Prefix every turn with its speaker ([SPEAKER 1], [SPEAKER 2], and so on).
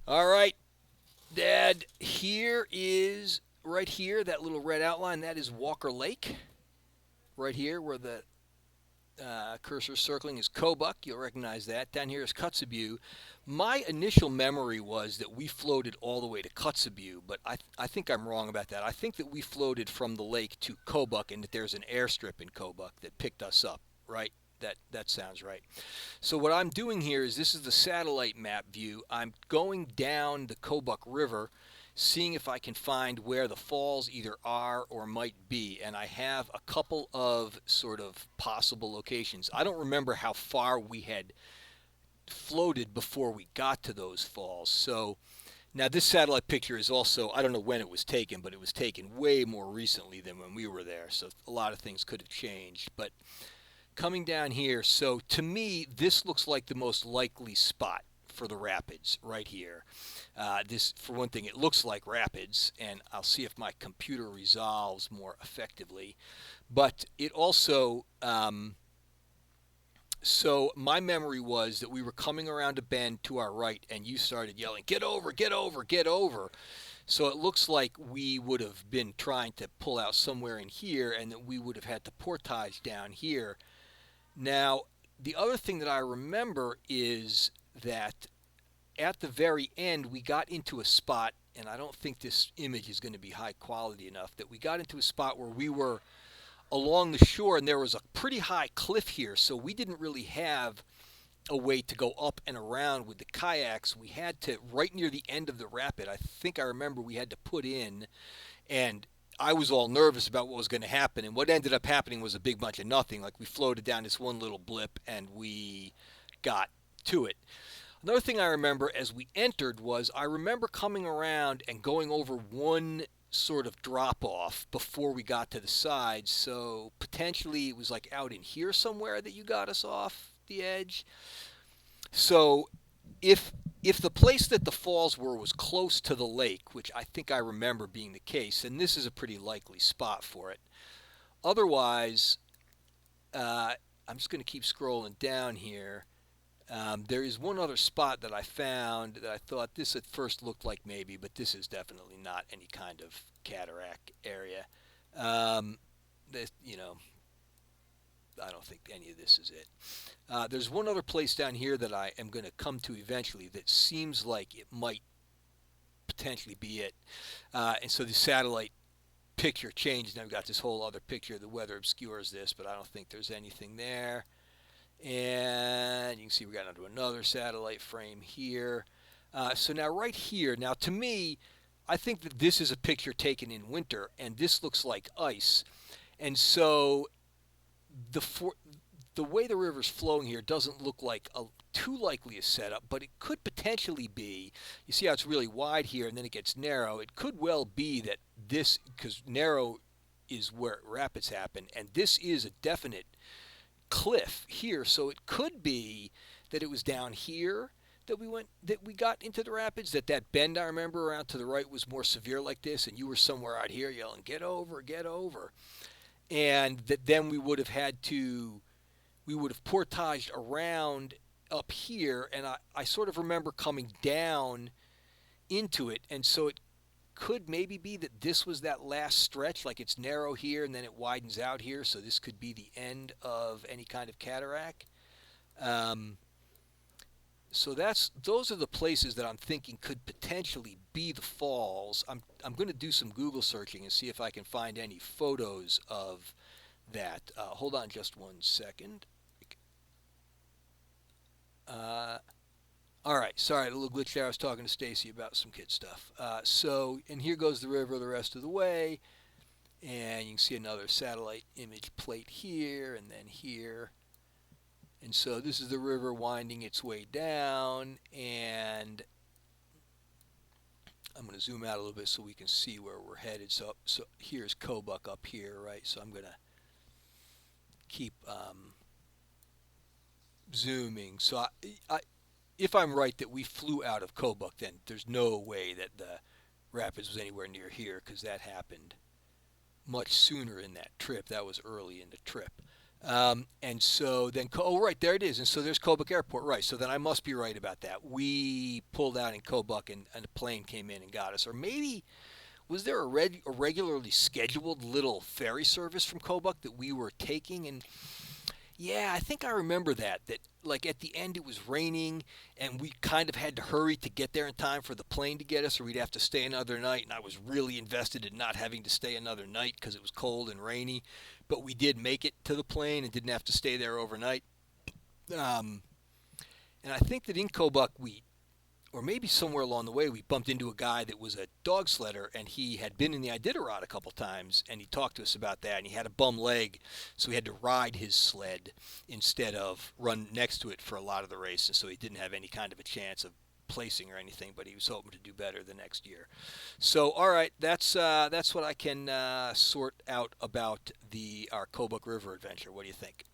[SPEAKER 1] All right, Dad, here is right here, that little red outline. That is Walker Lake. Right here, where the cursor circling is Kobuk. You'll recognize that. Down here is Kotzebue. My initial memory was that we floated all the way to Kotzebue, but I think I'm wrong about that. I think that we floated from the lake to Kobuk and that there's an airstrip in Kobuk that picked us up, right? That sounds right. So what I'm doing here is this is the satellite map view. I'm going down the Kobuk River, seeing if I can find where the falls either are or might be. And I have a couple of sort of possible locations. I don't remember how far we had floated before we got to those falls. So now this satellite picture is also, I don't know when it was taken, but it was taken way more recently than when we were there. So a lot of things could have changed. But coming down here, so to me, this looks like the most likely spot for the rapids right here. This, for one thing, it looks like rapids, and I'll see if my computer resolves more effectively. But it also, so my memory was that we were coming around a bend to our right, and you started yelling, "Get over, get over, get over." So it looks like we would have been trying to pull out somewhere in here, and that we would have had to portage down here. Now, the other thing that I remember is that at the very end, we got into a spot, and I don't think this image is going to be high quality enough, that we got into a spot where we were along the shore, and there was a pretty high cliff here, so we didn't really have a way to go up and around with the kayaks. We had to, right near the end of the rapid, I think I remember we had to put in, and I was all nervous about what was going to happen. And what ended up happening was a big bunch of nothing. Like we floated down this one little blip and we got to it. Another thing I remember as we entered was I remember coming around and going over one sort of drop off before we got to the side. So potentially it was like out in here somewhere that you got us off the edge. So if if the place that the falls were was close to the lake, which I think I remember being the case, then this is a pretty likely spot for it. Otherwise, uh, I'm just going to keep scrolling down here. There is one other spot that I found that I thought this at first looked like maybe, but this is definitely not any kind of cataract area. Um, this, I don't think any of this is it. There's one other place down here that I am going to come to eventually that seems like it might potentially be it. And so the satellite picture changed, and I've got this whole other picture. The weather obscures this, but I don't think there's anything there. And you can see we got onto another satellite frame here. So now right here, now to me, I think that this is a picture taken in winter, and this looks like ice. And so the for, the way the river's flowing here doesn't look like a too likely a setup, but it could potentially be. You see how it's really wide here, and then it gets narrow. It could well be that this, because narrow is where rapids happen, and this is a definite cliff here, so it could be that it was down here that we got into the rapids, that bend I remember around to the right was more severe like this, and you were somewhere out here yelling, "Get over, get over." And that then we would have portaged around up here, and I sort of remember coming down into it, and so it could maybe be that this was that last stretch, like it's narrow here and then it widens out here, so this could be the end of any kind of cataract. Um, so those are the places that I'm thinking could potentially be the falls. I'm going to do some Google searching and see if I can find any photos of that. Hold on just one second. Uh, all right, sorry, a little glitch there. I was talking to Stacy about some kid stuff. And here goes the river the rest of the way, and you can see another satellite image plate here and then here. And so this is the river winding its way down, and I'm going to zoom out a little bit so we can see where we're headed. So here's Kobuk up here, right? So I'm going to keep zooming. So if I'm right that we flew out of Kobuk, then there's no way that the rapids was anywhere near here because that happened much sooner in that trip. That was early in the trip. And so then, oh, right, there it is. And so there's Kobuk Airport, right. So then I must be right about that. We pulled out in Kobuk and a plane came in and got us. Or maybe, was there a regularly scheduled little ferry service from Kobuk that we were taking? And yeah, I think I remember that. That like at the end it was raining, and we kind of had to hurry to get there in time for the plane to get us, or we'd have to stay another night. And I was really invested in not having to stay another night because it was cold and rainy. But we did make it to the plane and didn't have to stay there overnight. Um, and I think that in Kobuk we, or maybe somewhere along the way, we bumped into a guy that was a dog sledder, and he had been in the Iditarod a couple times, and he talked to us about that. And he had a bum leg, so he had to ride his sled instead of run next to it for a lot of the races. So he didn't have any kind of a chance of placing or anything, but he was hoping to do better the next year. So, all right, that's what I can sort out about the our Kobuk River adventure. What do you think?